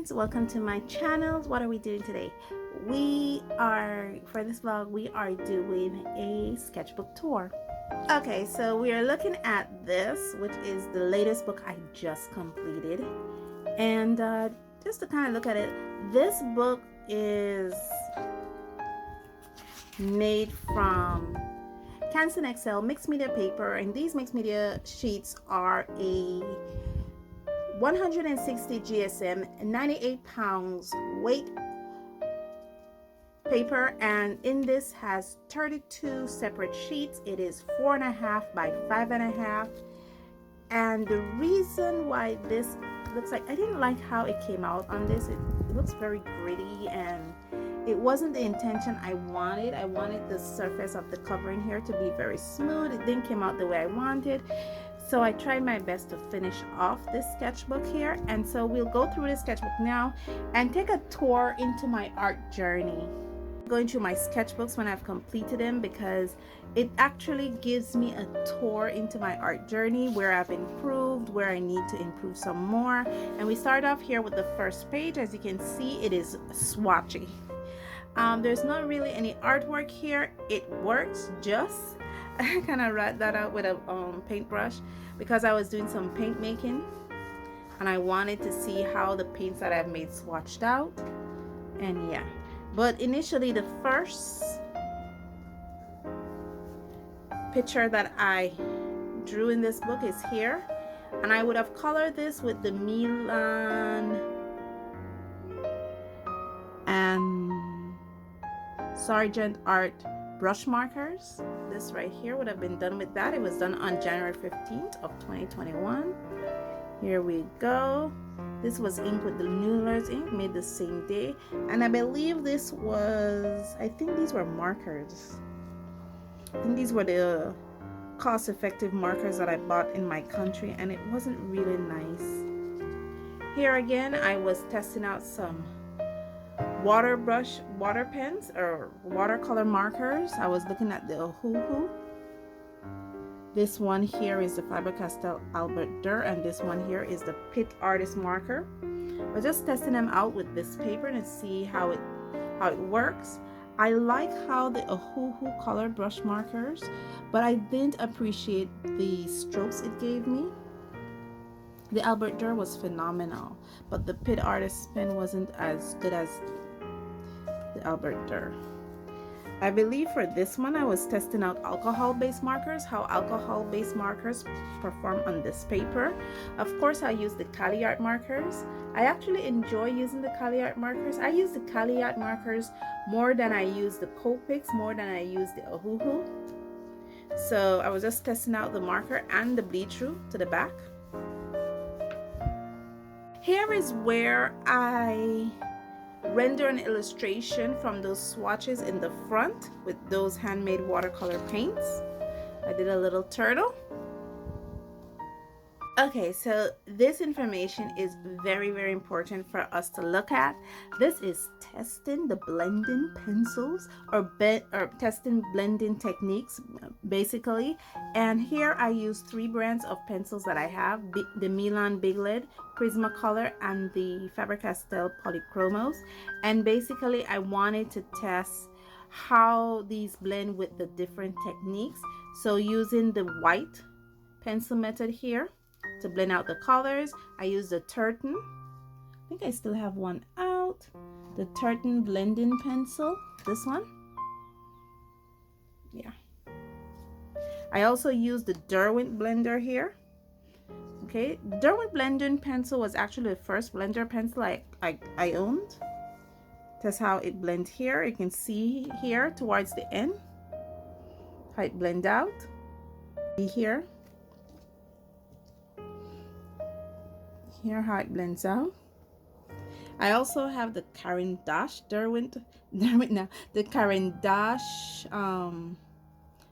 friends, welcome to my channel. What are we doing today? For this vlog, we are doing a sketchbook tour. Okay, so we are looking at this, which is the latest book I just completed. And just to kind of look at it, this book is made from Canson XL mixed media paper, and these mixed media sheets are a 160 GSM, 98 pounds weight paper, and in this has 32 separate sheets. It is 4.5 by 5.5, and the reason why this looks like, I didn't like how it came out on this. It looks very gritty, and it wasn't the intention I wanted. I wanted the surface of the covering here to be very smooth. It didn't come out the way I wanted. So I tried my best to finish off this sketchbook here, and so we'll go through the sketchbook now and take a tour into my art journey. Going through my sketchbooks when I've completed them, because it actually gives me a tour into my art journey, where I've improved, where I need to improve some more. And we start off here with the first page. As you can see, it is swatchy. There's not really any artwork here. It works just. I kind of write that out with a paintbrush because I was doing some paint making and I wanted to see how the paints that I've made swatched out. And yeah, but initially the first picture that I drew in this book is here, and I would have colored this with the Milan and Sargent Art brush markers. This right here would have been done with that. It was done on January 15th of 2021. Here we go. This was ink with the Newler's ink, made the same day. And I believe this was, I think these were markers. I think these were the cost-effective markers that I bought in my country, and it wasn't really nice. Here again, I was testing out some water pens or watercolor markers. I was looking at the Ohuhu. This one here is the Faber-Castell Albert Durr, and this one here is the Pitt Artist marker. We're just testing them out with this paper and see how it works. I like how the Ohuhu color brush markers, but I didn't appreciate the strokes it gave me. The Albert Durr was phenomenal, but the Pitt Artist pen wasn't as good as the Albert Durr. I believe for this one I was testing out alcohol-based markers, how alcohol-based markers perform on this paper. Of course, I use the Cali Art markers. I actually enjoy using the Cali Art markers. I use the Cali Art markers more than I use the Copics, more than I use the Ohuhu. So I was just testing out the marker and the bleed through to the back. Here is where I render an illustration from those swatches in the front with those handmade watercolor paints. I did a little turtle. Okay, so this information is very, very important for us to look at. This is testing the blending pencils or testing blending techniques, basically. And here I use 3 brands of pencils that I have: the Milan Big Lead, Prismacolor, and the Faber-Castell Polychromos. And basically I wanted to test how these blend with the different techniques. So using the white pencil method here to blend out the colors, I use the Turton. I think I still have one out. The Turton blending pencil, this one. Yeah. I also use the Derwent blender here. Okay, the Derwent blending pencil was actually the first blender pencil I owned. That's how it blends here. You can see here towards the end how it blends out. Here how it blends out. I also have the Caran d'Ache the Caran d'Ache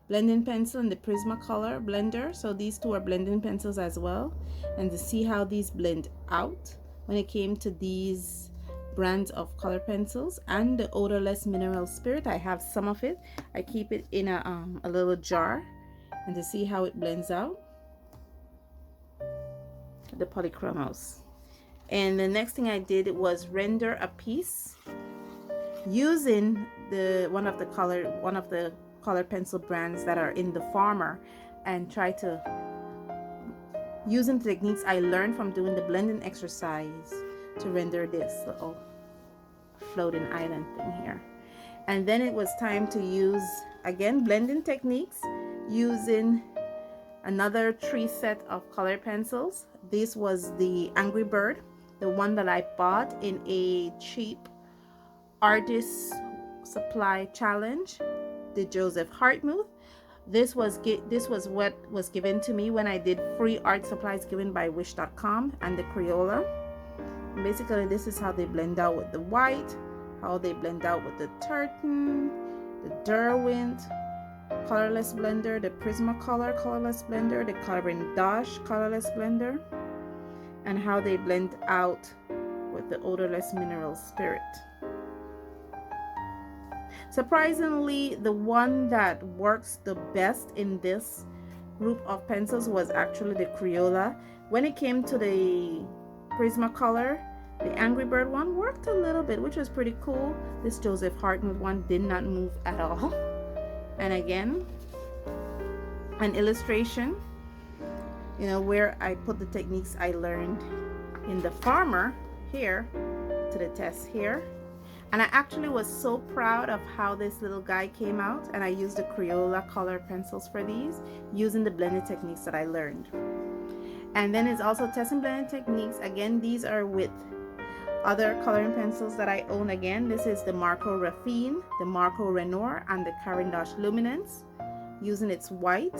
blending pencil and the Prismacolor blender. So these two are blending pencils as well, and to see how these blend out when it came to these brands of color pencils. And the odorless mineral spirit, I have some of it. I keep it in a little jar, and to see how it blends out. The Polychromos. And the next thing I did was render a piece using one of the color pencil brands that are in the Farmer, and try to using the techniques I learned from doing the blending exercise to render this little floating island thing here. And then it was time to use again blending techniques using another 3 set of color pencils. This was the Angry Bird, the one that I bought in a cheap artist supply challenge, the Joseph Hartmuth. This was what was given to me when I did free art supplies given by wish.com, and the Crayola. And basically this is how they blend out with the white, how they blend out with the tartan, the Derwent colorless blender, the Prismacolor colorless blender, the Caran d'Ache colorless blender, and how they blend out with the odorless mineral spirit. Surprisingly, the one that works the best in this group of pencils was actually the Crayola. When it came to the Prismacolor, the Angry Bird one worked a little bit, which was pretty cool. This Joseph Hartmuth one did not move at all. And again, an illustration, you know, where I put the techniques I learned in the Farmer here to the test here. And I actually was so proud of how this little guy came out, and I used the Crayola color pencils for these using the blending techniques that I learned. And then it's also testing blending techniques. Again, these are with other coloring pencils that I own. Again, this is the Marco Raffine, the Marco Renoir, and the Caran d'Ache Luminance, using its white.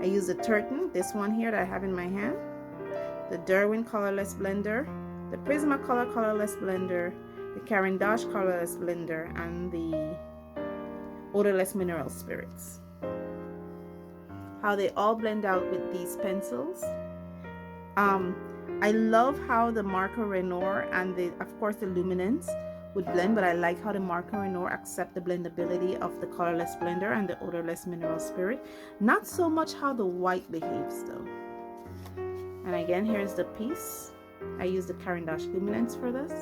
I use the Tartan, this one here that I have in my hand, the Derwent colorless blender, the Prismacolor colorless blender, the Caran d'Ache colorless blender, and the odorless mineral spirits. How they all blend out with these pencils. I love how the Marco Renoir and of course the Luminance would blend, but I like how the Marco Renoir accept the blendability of the colorless blender and the odorless mineral spirit. Not so much how the white behaves though. And again, here's the piece. I used the Caran d'Ache Luminance for this.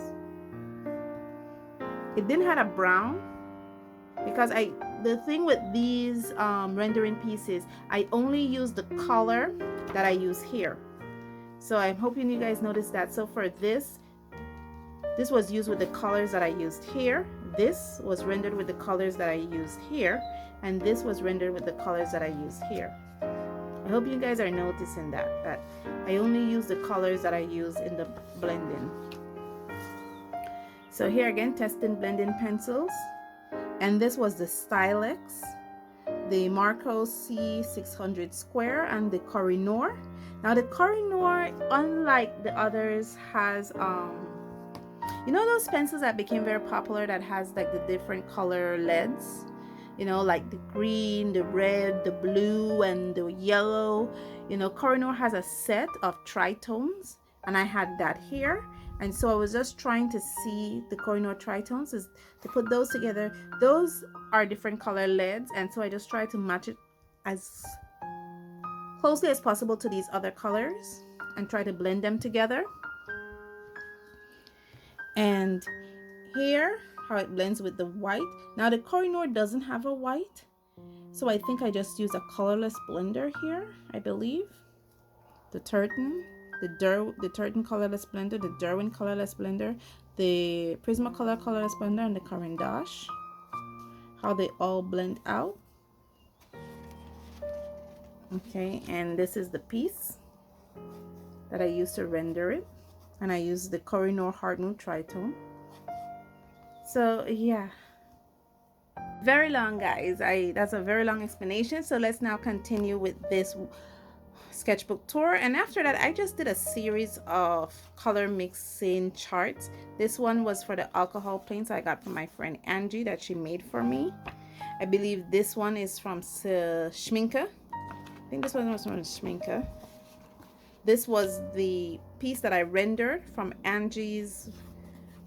It didn't have a brown because the thing with these rendering pieces, I only use the color that I use here. So I'm hoping you guys noticed that. So for this was used with the colors that I used here. This was rendered with the colors that I used here, and this was rendered with the colors that I used here. I hope you guys are noticing that I only use the colors that I use in the blending. So here again, testing blending pencils, and this was the Stylex, the Marco C600 Square, and the Kohinoor. Now the Kohinoor, unlike the others, has you know those pencils that became very popular that has like the different color leads, you know, like the green, the red, the blue, and the yellow. You know, Kohinoor has a set of tritones, and I had that here. And so I was just trying to see the Kohinoor tritones, is to put those together. Those are different color leads, and so I just tried to match it as closely as possible to these other colors and try to blend them together. And here, how it blends with the white. Now the Kohinoor doesn't have a white, so I think I just use a colorless blender here, I believe. The Tartan, the Tartan colorless blender, the Derwent colorless blender, the Prismacolor colorless blender, and the Caran d'Ache. How they all blend out. Okay, and this is the piece that I used to render it, and I used the Kohinoor Hartmuth Tritone. So yeah, very long, guys. That's a very long explanation. So let's now continue with this sketchbook tour, and after that I just did a series of color mixing charts. This one was for the alcohol paints I got from my friend Angie that she made for me. I believe this one is from Schminke. I think this one was from Schminke. This was the piece that I rendered from Angie's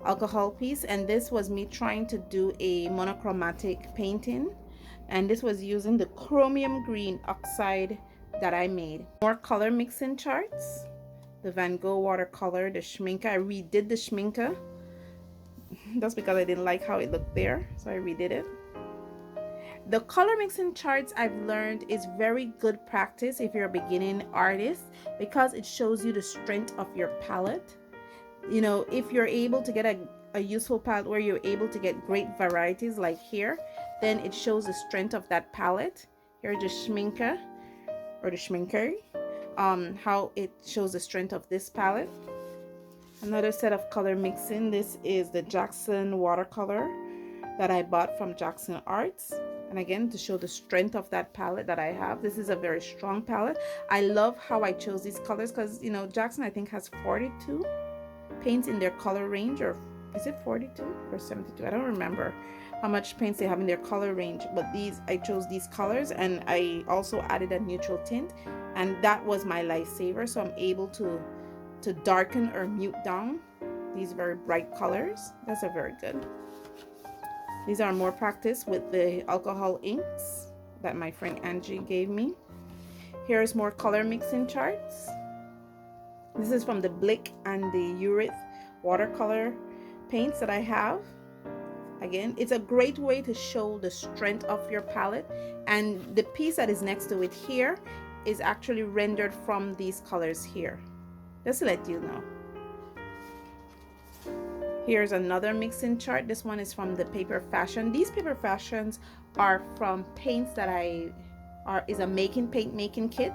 alcohol piece, and this was me trying to do a monochromatic painting, and this was using the chromium green oxide that I made. More color mixing charts the Van Gogh watercolor, the Schminke. I redid the Schminke. That's because I didn't like how it looked there, so I redid it. The color mixing charts I've learned is very good practice if you're a beginning artist, because it shows you the strength of your palette. You know, if you're able to get a useful palette where you're able to get great varieties like here, then it shows the strength of that palette. Here's the Schminke or the Schminke, how it shows the strength of this palette. Another set of color mixing. This is the Jackson watercolor that I bought from Jackson Arts. And again, to show the strength of that palette that I have. This is a very strong palette. I love how I chose these colors because, you know, Jackson I think has 42 paints in their color range, or is it 42 or 72? I don't remember how much paints they have in their color range, but these, I chose these colors, and I also added a neutral tint, and that was my lifesaver. So I'm able to darken or mute down these very bright colors. That's a very good. These are more practice with the alcohol inks that my friend Angie gave me. Here's more color mixing charts. This is from the Blick and the Urith watercolor paints that I have. Again, it's a great way to show the strength of your palette, and the piece that is next to it here is actually rendered from these colors here, just to let you know. Here's another mixing chart. This one is from the Paper Fashion. These Paper Fashions are from paints that is a paint making kit,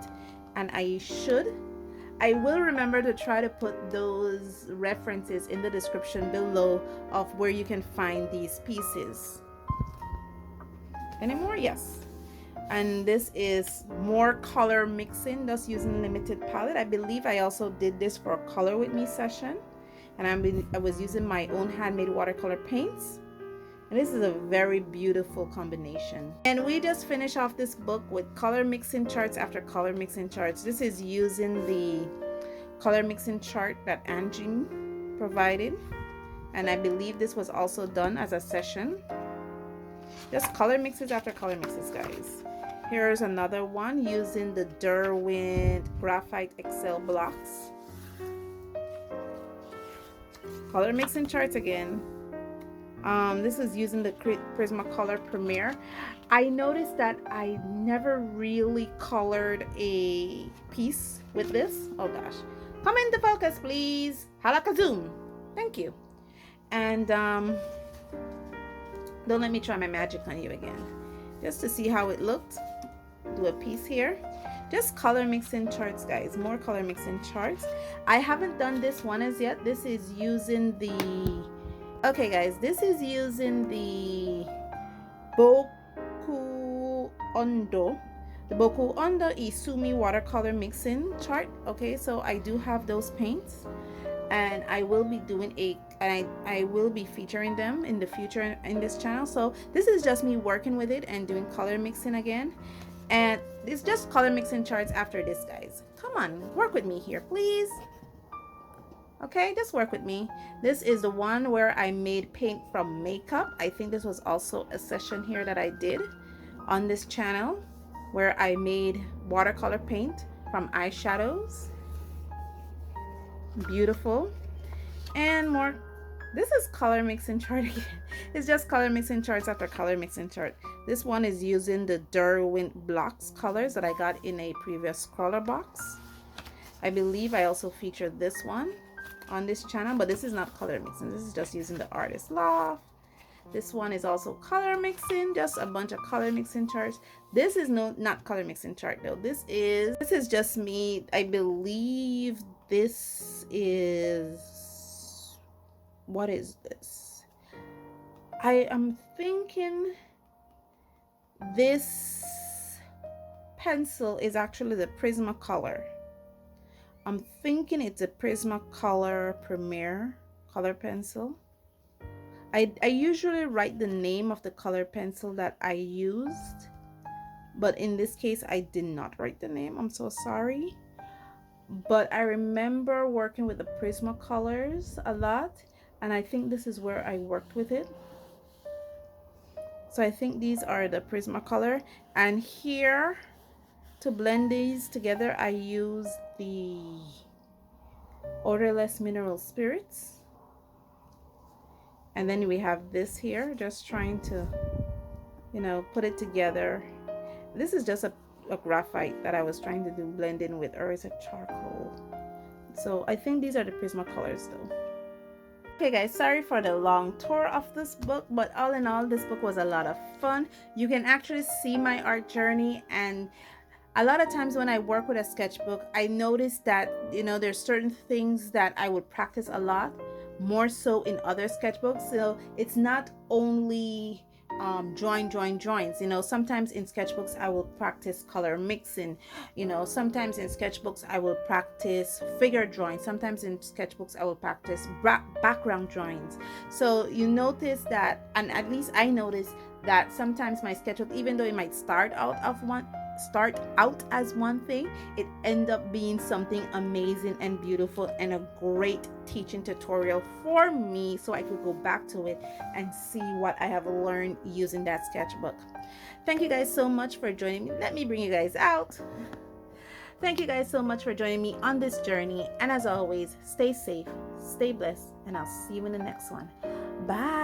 and I will remember to try to put those references in the description below of where you can find these pieces. Any more? Yes. And this is more color mixing, just using limited palette. I believe I also did this for a color with me session, and I was using my own handmade watercolor paints. And this is a very beautiful combination. And we just finished off this book with color mixing charts after color mixing charts. This is using the color mixing chart that Angie provided. And I believe this was also done as a session. Just color mixes after color mixes, guys. Here's another one using the Derwent Graphite Excel blocks. Color mixing charts again. This is using the Prismacolor Premier. I noticed that I never really colored a piece with this. Oh gosh. Come into focus, please. Halakazoom. Thank you. And don't let me try my magic on you again. Just to see how it looked. Do a piece here. Just color mixing charts, guys. More color mixing charts. I haven't done this one as yet. This is using the... Okay, guys. This is using the Boku Ondo. The Boku Ondo Isumi watercolor mixing chart. Okay, so I do have those paints. And I will be doing I will be featuring them in the future in this channel. So this is just me working with it and doing color mixing again. And it's just color mixing charts after this, guys. Come on, work with me here, please. Okay, just work with me. This is the one where I made paint from makeup. I think this was also a session here that I did on this channel where I made watercolor paint from eyeshadows. Beautiful. And more. This is color mixing chart again. It's just color mixing charts after color mixing chart. This one is using the Derwent blocks colors that I got in a previous scroller box. I believe I also featured this one on this channel, but this is not color mixing. This is just using the Artist Loft. This one is also color mixing, just a bunch of color mixing charts. This is not color mixing chart though. This is just me. I believe this is, what is this? I am thinking this pencil is actually the Prismacolor. I'm thinking it's a Prismacolor Premier color pencil. I usually write the name of the color pencil that I used, but in this case I did not write the name. I'm so sorry. But I remember working with the Prismacolors a lot, and I think this is where I worked with it. So I think these are the Prismacolor, and here to blend these together I use the odorless mineral spirits. And then we have this here, just trying to, you know, put it together. This is just a graphite that I was trying to do blend in with, or is it charcoal? So I think these are the Prismacolors though. Okay guys, sorry for the long tour of this book, but all in all, this book was a lot of fun. You can actually see my art journey, and a lot of times when I work with a sketchbook, I notice that, you know, there's certain things that I would practice a lot more so in other sketchbooks. So it's not only joins. You know, sometimes in sketchbooks I will practice color mixing. You know, sometimes in sketchbooks I will practice figure drawing. Sometimes in sketchbooks I will practice background drawings. So you notice that, and at least I notice that sometimes my sketchbook, even though it might start out as one thing, it end up being something amazing and beautiful and a great teaching tutorial for me, so I could go back to it and see what I have learned using that sketchbook. Thank you guys so much for joining me. Let me bring you guys out. Thank you guys so much for joining me on this journey, and as always, stay safe, stay blessed, and I'll see you in the next one. Bye.